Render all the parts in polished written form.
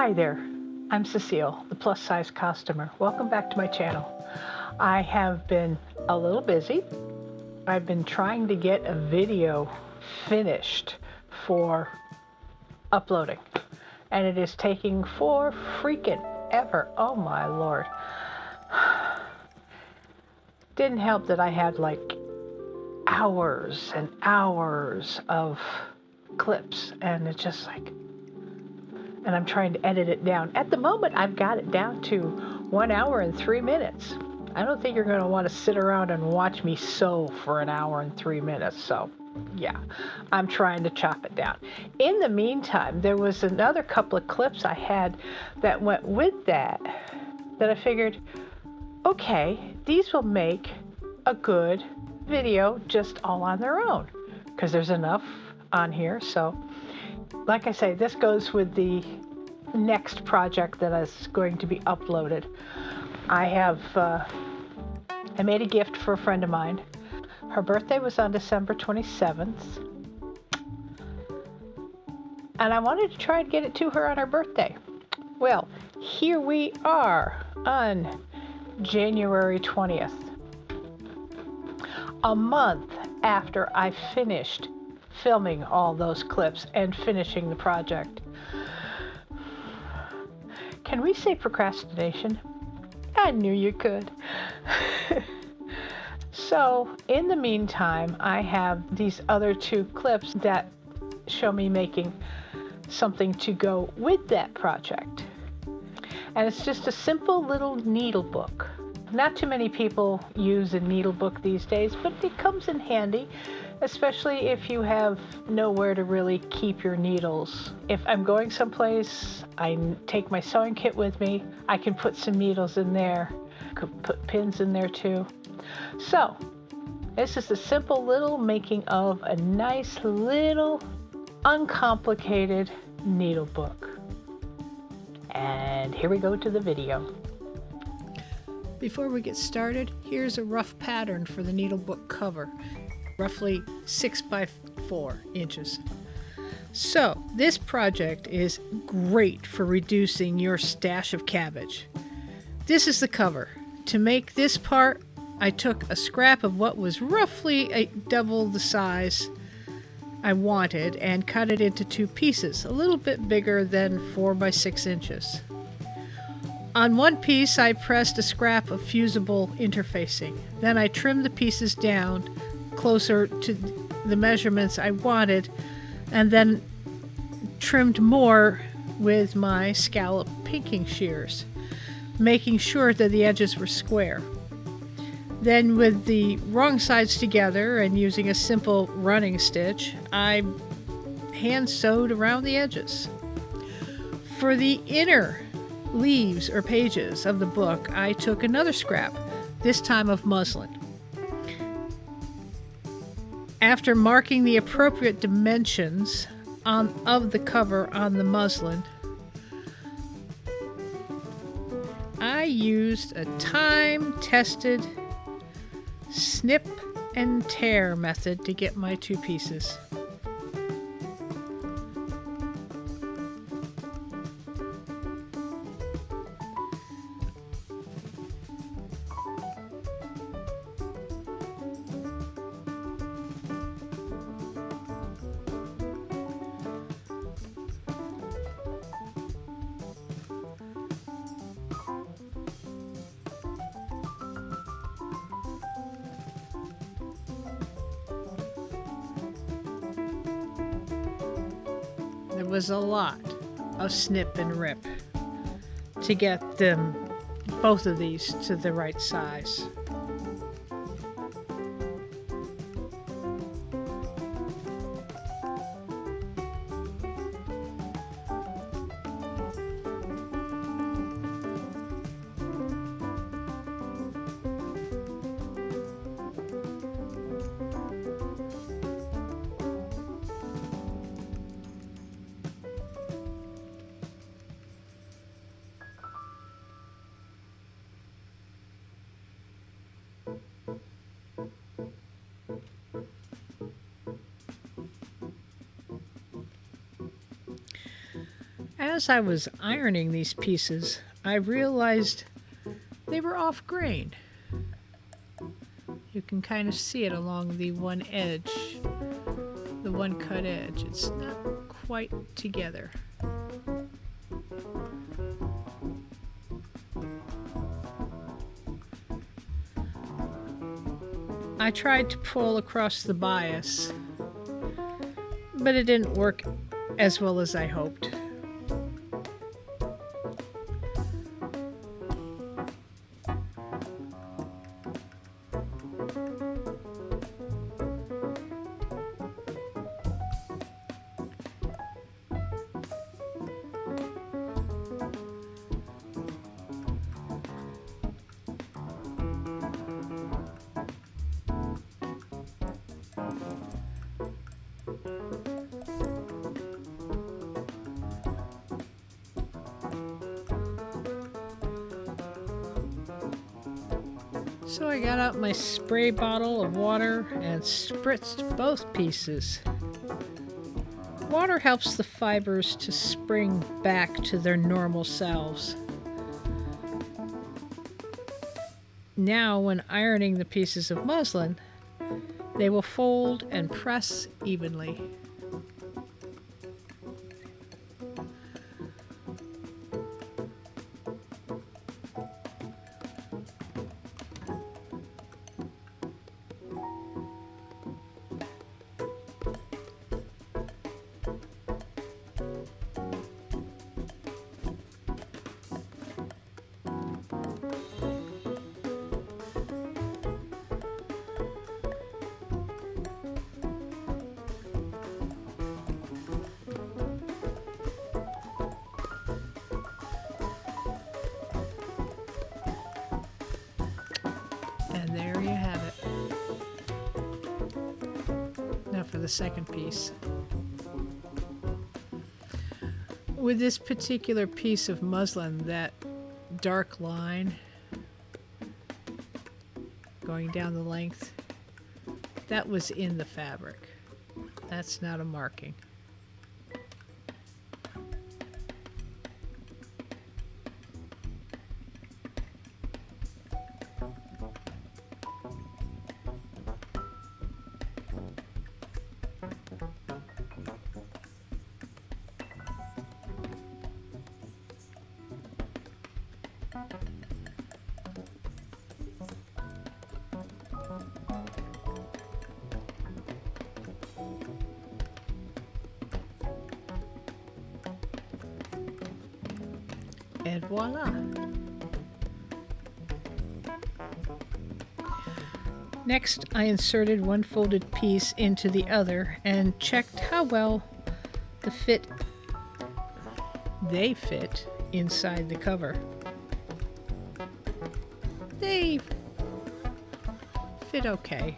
Hi there, I'm Cecile, the plus size costumer. Welcome back to my channel. I have been a little busy. I've been trying to get a video finished for uploading, and it is taking for freaking ever. Oh my lord. Didn't help that I had like hours and hours of clips, and it's just like, and I'm trying to edit it down. At the moment, I've got it down to 1 hour and 3 minutes. I don't think you're going to want to sit around and watch me sew for 1 hour and 3 minutes. So yeah, I'm trying to chop it down. In the meantime, there was another couple of clips I had that went with that I figured, okay, these will make a good video just all on their own, because there's enough on here. So like I say, this goes with the next project that is going to be uploaded. I made a gift for a friend of mine. Her birthday was on December 27th. And I wanted to try and get it to her on her birthday. Well, here we are on January 20th. A month after I finished filming all those clips and finishing the project. Can we say procrastination? I knew you could. So in the meantime, I have these other 2 clips that show me making something to go with that project. And it's just a simple little needle book. Not too many people use a needle book these days, but it comes in handy, especially if you have nowhere to really keep your needles. If I'm going someplace, I take my sewing kit with me. I can put some needles in there. Could put pins in there too. So this is a simple little making of a nice little uncomplicated needle book. And here we go to the video. Before we get started, here's a rough pattern for the needlebook cover, roughly 6 by 4 inches. So this project is great for reducing your stash of cabbage. This is the cover. To make this part, I took a scrap of what was roughly double the size I wanted and cut it into 2 pieces, a little bit bigger than 4 by 6 inches. On one piece, I pressed a scrap of fusible interfacing. Then I trimmed the pieces down closer to the measurements I wanted, and then trimmed more with my scallop pinking shears, making sure that the edges were square. Then with the wrong sides together and using a simple running stitch, I hand sewed around the edges. For the inner leaves or pages of the book, I took another scrap, this time of muslin. After marking the appropriate dimensions of the cover on the muslin, I used a time-tested snip and tear method to get my 2 pieces. There was a lot of snip and rip to get both of these to the right size. as I was ironing these pieces, I realized they were off grain. You can kind of see it along the one edge, the one cut edge. It's not quite together. I tried to pull across the bias, but it didn't work as well as I hoped. So I got out my spray bottle of water and spritzed both pieces. Water helps the fibers to spring back to their normal selves. Now, when ironing the pieces of muslin, they will fold and press evenly. And there you have it. Now for the second piece. With this particular piece of muslin, that dark line going down the length, that was in the fabric. That's not a marking. And voila! Next, I inserted one folded piece into the other and checked how well they fit inside the cover. They fit okay,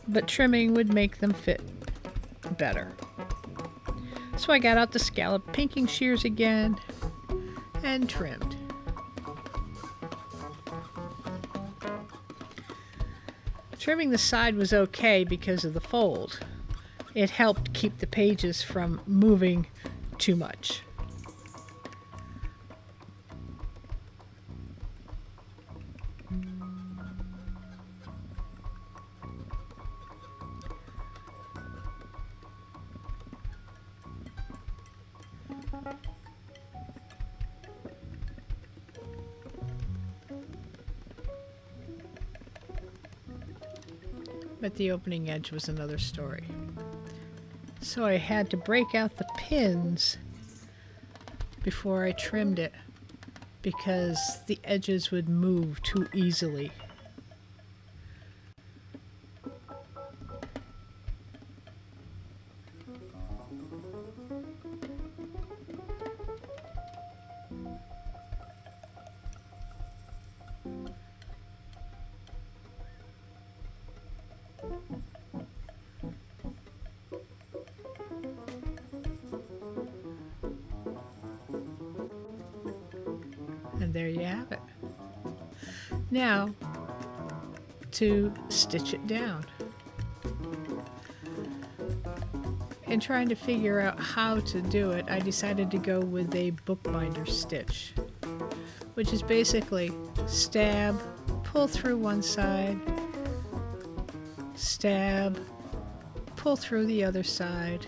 but trimming would make them fit better. So I got out the scallop pinking shears again and trimmed. Trimming the side was okay because of the fold. It helped keep the pages from moving too much. But the opening edge was another story. So I had to break out the pins before I trimmed it because the edges would move too easily. And there you have it. Now, to stitch it down. in trying to figure out how to do it, I decided to go with a bookbinder stitch, which is basically stab, pull through one side, stab, pull through the other side,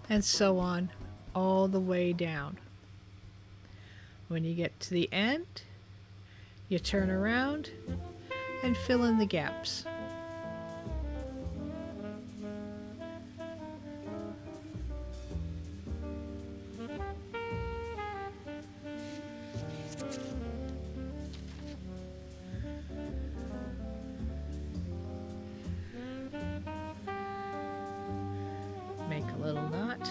and so on all the way down. When you get to the end, you turn around and fill in the gaps. Make a little knot.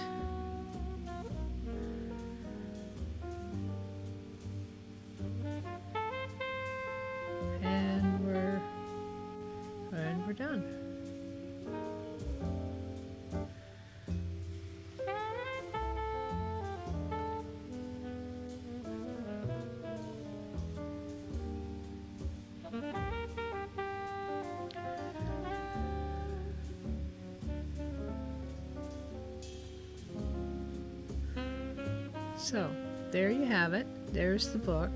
And we're done. So, there you have it. There's the book.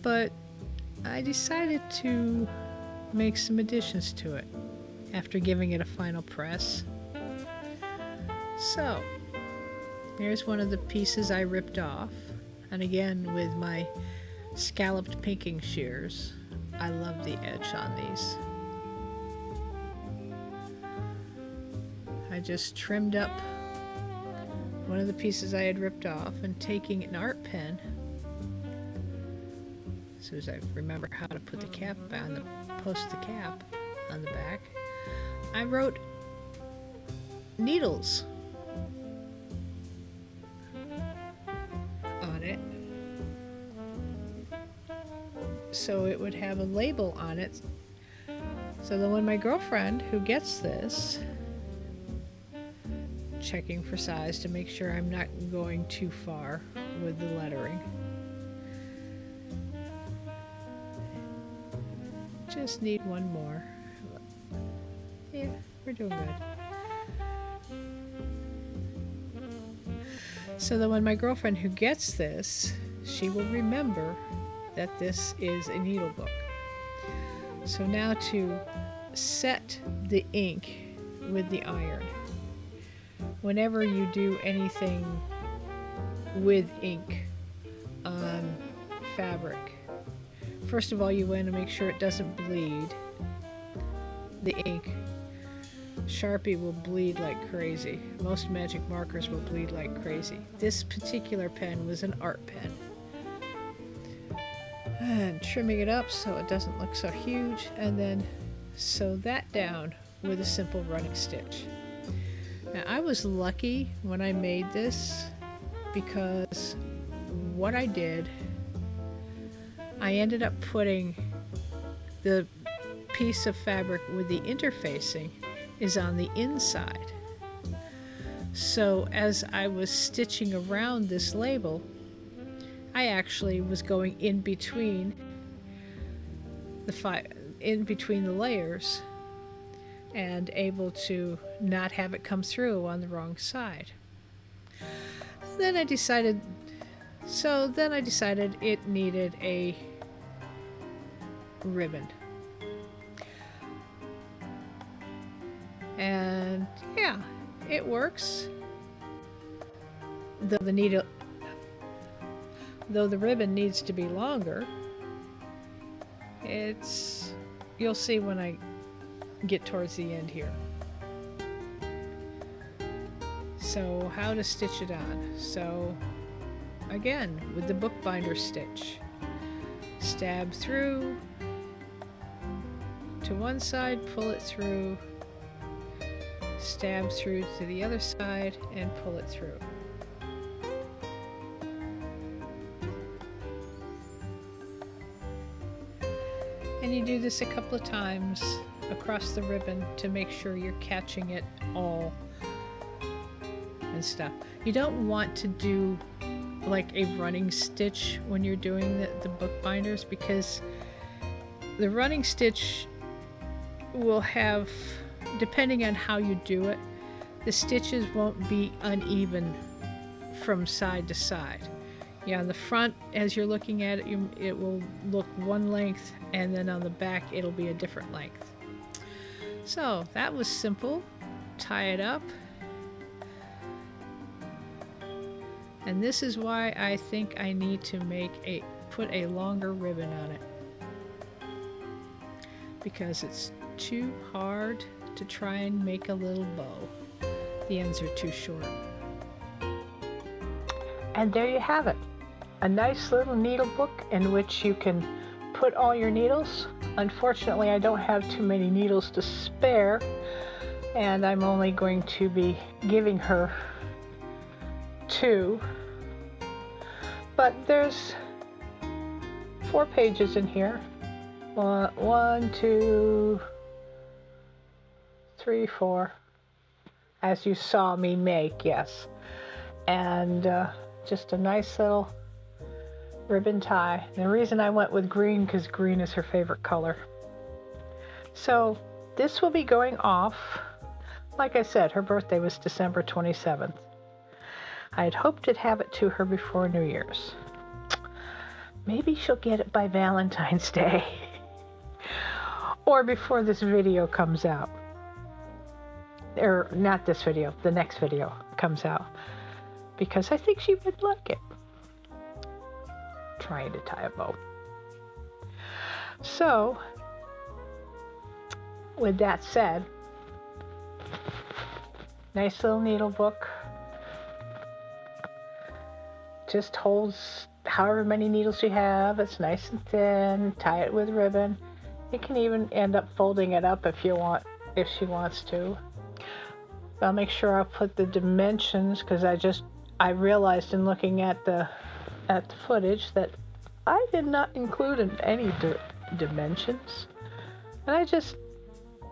But I decided to make some additions to it after giving it a final press. So, here's one of the pieces I ripped off. And again, with my scalloped pinking shears, I love the edge on these. I just trimmed up one of the pieces I had ripped off, and taking an art pen, as soon as I remember how to put the cap on, post the cap on the back, I wrote needles on it, so it would have a label on it, so that when my girlfriend, who gets this, checking for size to make sure I'm not going too far with the lettering. Just need one more. Yeah, we're doing good. So that when my girlfriend who gets this, she will remember that this is a needle book. So now to set the ink with the iron. Whenever you do anything with ink on fabric, first of all, you want to make sure it doesn't bleed. The ink. Sharpie will bleed like crazy. Most magic markers will bleed like crazy. This particular pen was an art pen. And trimming it up so it doesn't look so huge, and then sew that down with a simple running stitch. Now, I was lucky when I made this because what I did, I ended up putting the piece of fabric with the interfacing is on the inside. So as I was stitching around this label, I actually was going in between the layers and able to not have it come through on the wrong side. Then I decided it needed a ribbon. And yeah, it works. Though the ribbon needs to be longer, you'll see when I get towards the end here. So how to stitch it on. So again, with the bookbinder stitch, stab through to one side, pull it through, stab through to the other side, and pull it through. And you do this a couple of times across the ribbon to make sure you're catching it all and stuff. You don't want to do like a running stitch when you're doing the bookbinders, because the running stitch will have depending on how you do it, the stitches won't be uneven from side to side. On the front, as you're looking at it, it will look one length, and then on the back it'll be a different length. So that was simple. Tie it up. And this is why I think I need to put a longer ribbon on it, because it's too hard to try and make a little bow. The ends are too short. And there you have it. A nice little needle book in which you can put all your needles. Unfortunately, I don't have too many needles to spare, and I'm only going to be giving her 2. But there's 4 pages in here. 1, 2, 3, 4. As you saw me make, yes. And just a nice little ribbon tie. And the reason I went with green, because green is her favorite color. So this will be going off. Like I said, her birthday was December 27th. I had hoped to have it to her before New Year's. Maybe she'll get it by Valentine's Day. Or before this video comes out. Or not this video, the next video comes out. Because I think she would like it. Trying to tie a bow. So, with that said, nice little needle book. Just holds however many needles you have. It's nice and thin. Tie it with ribbon. You can even end up folding it up if she wants to. I'll make sure I'll put the dimensions, because I realized in looking at the footage that I did not include any dimensions, and I just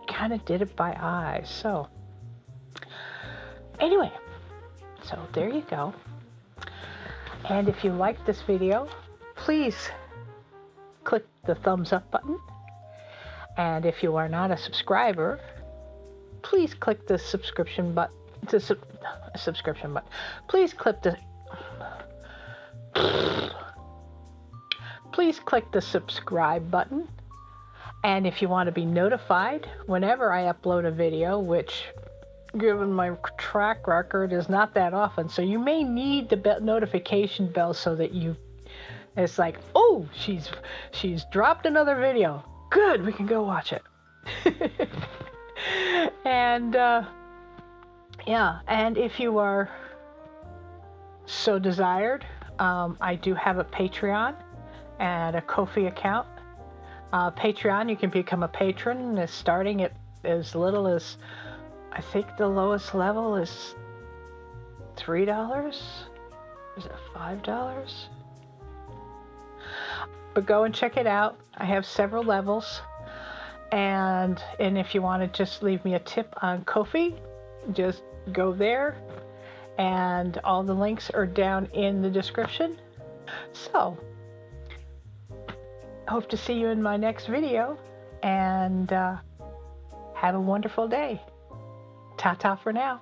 kind of did it by eye. So anyway, so there you go. And if you like this video, please click the thumbs up button. And if you are not a subscriber, please click the subscription button. Please click the subscribe button. And if you want to be notified whenever I upload a video, which, given my track record, is not that often, so you may need the notification bell so that it's like, oh, she's dropped another video. Good, we can go watch it. And and if you are so desired, I do have a Patreon and a Ko-fi account. Patreon, you can become a patron. It's starting at as little as, I think the lowest level is $3. Is it $5? But go and check it out. I have several levels. And if you want to just leave me a tip on Ko-fi, just go there. And all the links are down in the description. So, I hope to see you in my next video. And have a wonderful day. Ta-ta for now.